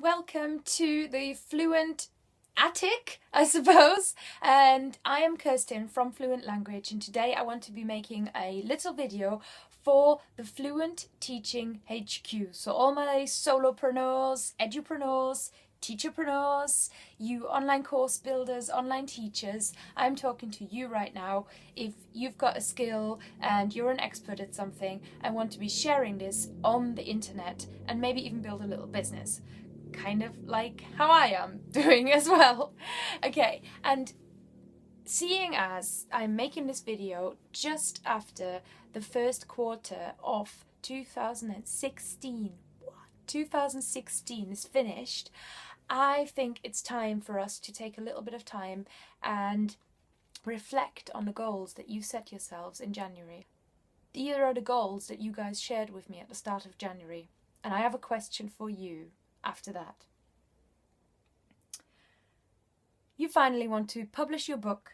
welcome to the Fluent Attic, I suppose. And I am Kirsten from Fluent Language, and today I want to be making a little video for the Fluent Teaching HQ. So all my solopreneurs, edupreneurs, teacherpreneurs, you online course builders, online teachers, I'm talking to you right now. If you've got a skill and you're an expert at something and want to be sharing this on the internet and maybe even build a little business, kind of like how I am doing as well. Okay, and seeing as I'm making this video just after the first quarter of 2016, 2016 is finished, I think it's time for us to take a little bit of time and reflect on the goals that you set yourselves in January. These are the goals that you guys shared with me at the start of January, and I have a question for you after that. You finally want to publish your book.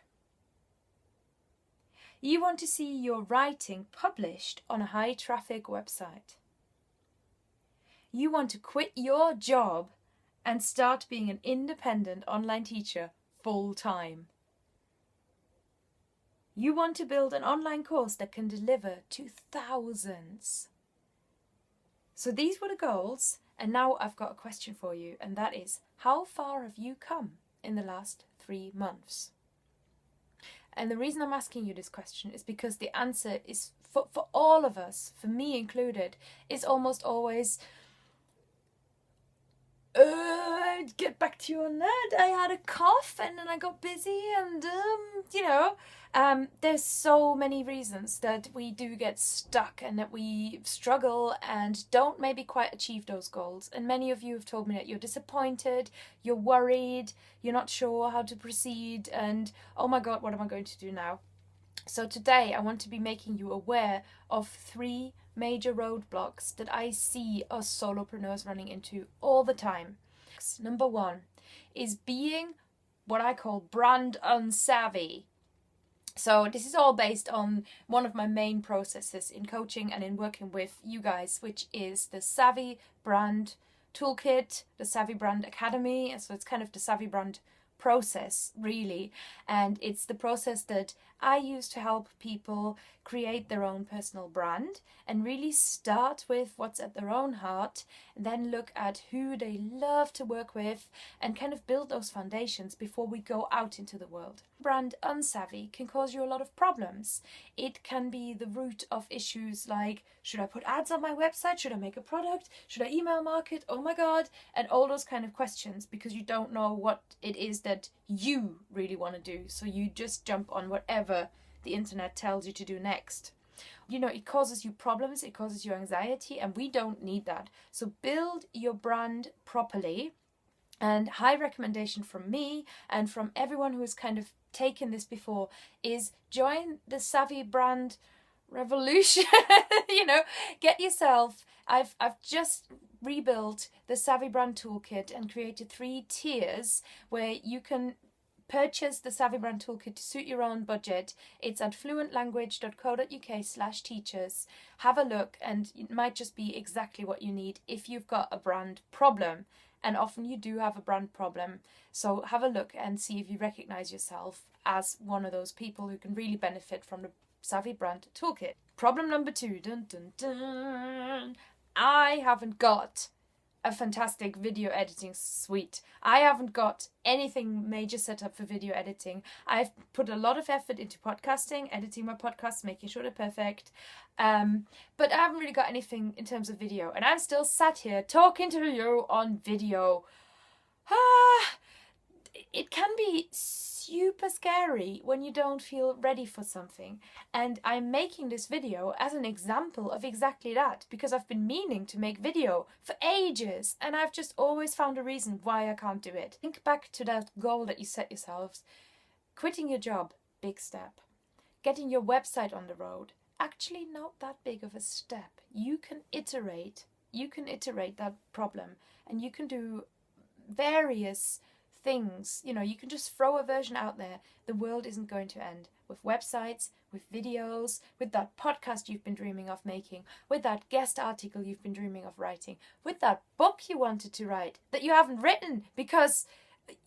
You want to see your writing published on a high traffic website. You want to quit your job and start being an independent online teacher full time. You want to build an online course that can deliver to thousands. So these were the goals, and now I've got a question for you, and that is, how far have you come in the last 3 months? And the reason I'm asking you this question is because the answer is, for all of us, for me included, is almost always, get back to you on that. I had a cough and then I got busy and, there's so many reasons that we do get stuck and that we struggle and don't maybe quite achieve those goals. And many of you have told me that you're disappointed, you're worried, you're not sure how to proceed, and oh my God, what am I going to do now? So today I want to be making you aware of 3 major roadblocks that I see us solopreneurs running into all the time. Number 1 is being what I call brand unsavvy. So this is all based on one of my main processes in coaching and in working with you guys, which is the Savvy Brand Toolkit, the Savvy Brand Academy. So it's kind of the Savvy Brand process, really, and it's the process that I use to help people create their own personal brand and really start with what's at their own heart, and then look at who they love to work with and kind of build those foundations before we go out into the world. Brand unsavvy can cause you a lot of problems. It can be the root of issues like, should I put ads on my website? Should I make a product? Should I email market? Oh my God, and all those kind of questions, because you don't know what it is that you really want to do, so you just jump on whatever the internet tells you to do next. It causes you problems, it causes you anxiety, and we don't need that. So build your brand properly. And high recommendation from me and from everyone who has kind of taken this before is join the Savvy Brand revolution. Get yourself, I've just rebuilt the Savvy Brand Toolkit and created 3 tiers where you can purchase the Savvy Brand Toolkit to suit your own budget. It's at fluentlanguage.co.uk/teachers. Have a look, and it might just be exactly what you need if you've got a brand problem. And often you do have a brand problem. So have a look and see if you recognize yourself as one of those people who can really benefit from the Savvy Brand Toolkit. Problem number 2, dun dun dun. I haven't got a fantastic video editing suite. I haven't got anything major set up for video editing. I've put a lot of effort into podcasting, editing my podcasts, making sure they're perfect. But I haven't really got anything in terms of video. And I'm still sat here talking to you on video. It can be super scary when you don't feel ready for something. And I'm making this video as an example of exactly that, because I've been meaning to make video for ages and I've just always found a reason why I can't do it. Think back to that goal that you set yourselves. Quitting your job, big step. Getting your website on the road, actually not that big of a step. You can iterate that problem, and you can do various things. You can just throw a version out there. The world isn't going to end. with websites, with videos, with that podcast you've been dreaming of making, with that guest article you've been dreaming of writing, with that book you wanted to write that you haven't written because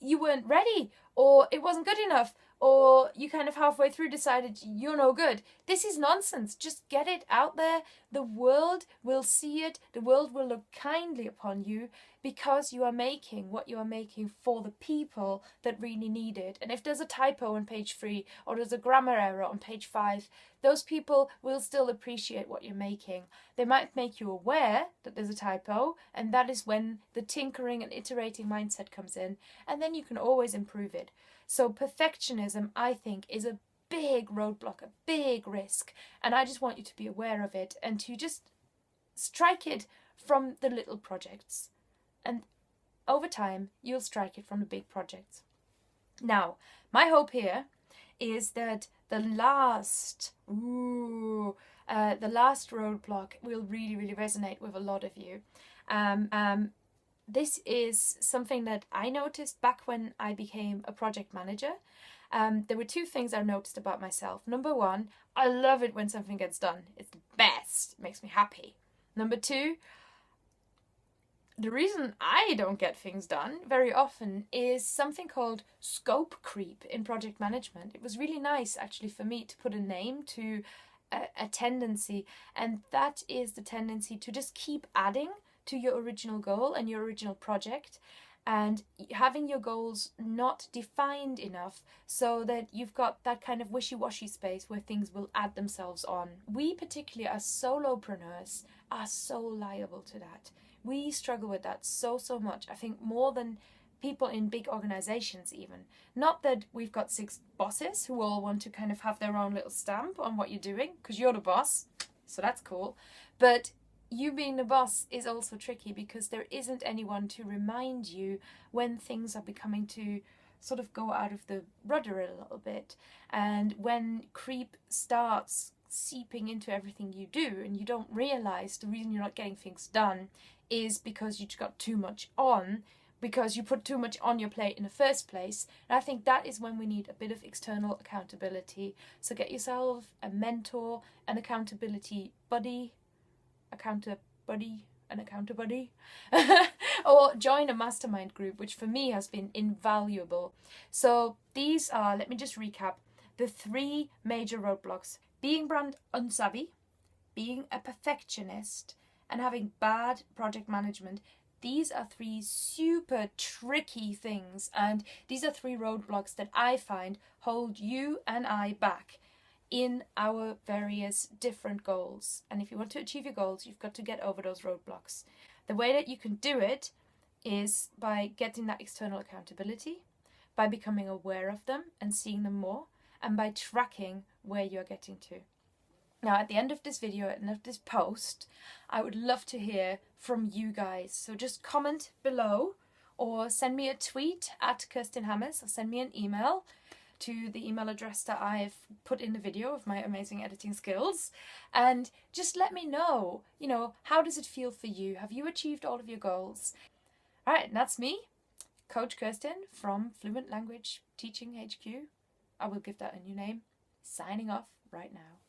you weren't ready, or it wasn't good enough, or you kind of halfway through decided you're no good. This is nonsense. Just get it out there. The world will see it. The world will look kindly upon you because you are making what you are making for the people that really need it. And if there's a typo on page 3 or there's a grammar error on page 5, those people will still appreciate what you're making. They might make you aware that there's a typo, and that is when the tinkering and iterating mindset comes in, and then you can always improve it. So perfectionism, I think, is a big roadblock, a big risk, and I just want you to be aware of it and to just strike it from the little projects. And over time, you'll strike it from the big projects. Now, my hope here is that the last roadblock will really, really resonate with a lot of you. This is something that I noticed back when I became a project manager. There were 2 things I noticed about myself. Number 1, I love it when something gets done. It's the best. It makes me happy. Number 2, the reason I don't get things done very often is something called scope creep in project management. It was really nice actually for me to put a name to a tendency, and that is the tendency to just keep adding to your original goal and your original project, and having your goals not defined enough so that you've got that kind of wishy-washy space where things will add themselves on. We, particularly as solopreneurs, are so liable to that. We struggle with that so much. I think more than people in big organizations even. Not that we've got 6 bosses who all want to kind of have their own little stamp on what you're doing, because you're the boss, so that's cool. But you being the boss is also tricky because there isn't anyone to remind you when things are becoming to sort of go out of the rudder a little bit, and when creep starts seeping into everything you do and you don't realize the reason you're not getting things done is because you got too much on, because you put too much on your plate in the first place. And I think that is when we need a bit of external accountability. So get yourself a mentor, an accountability buddy, an accountability buddy, or join a mastermind group, which for me has been invaluable. So these are, let me just recap, the 3 major roadblocks: being brand unsavvy, being a perfectionist, and having bad project management. These are 3 super tricky things, and these are 3 roadblocks that I find hold you and I back in our various different goals. And if you want to achieve your goals, you've got to get over those roadblocks. The way that you can do it is by getting that external accountability, by becoming aware of them and seeing them more, and by tracking where you're getting to. Now, at the end of this video, at the end of this post, I would love to hear from you guys. So just comment below or send me a tweet at Kirsten Hammers, or send me an email to the email address that I've put in the video of my amazing editing skills, and just let me know, how does it feel for you? Have you achieved all of your goals? All right, and that's me, Coach Kirsten from Fluent Language Teaching HQ. I will give that a new name. Signing off right now.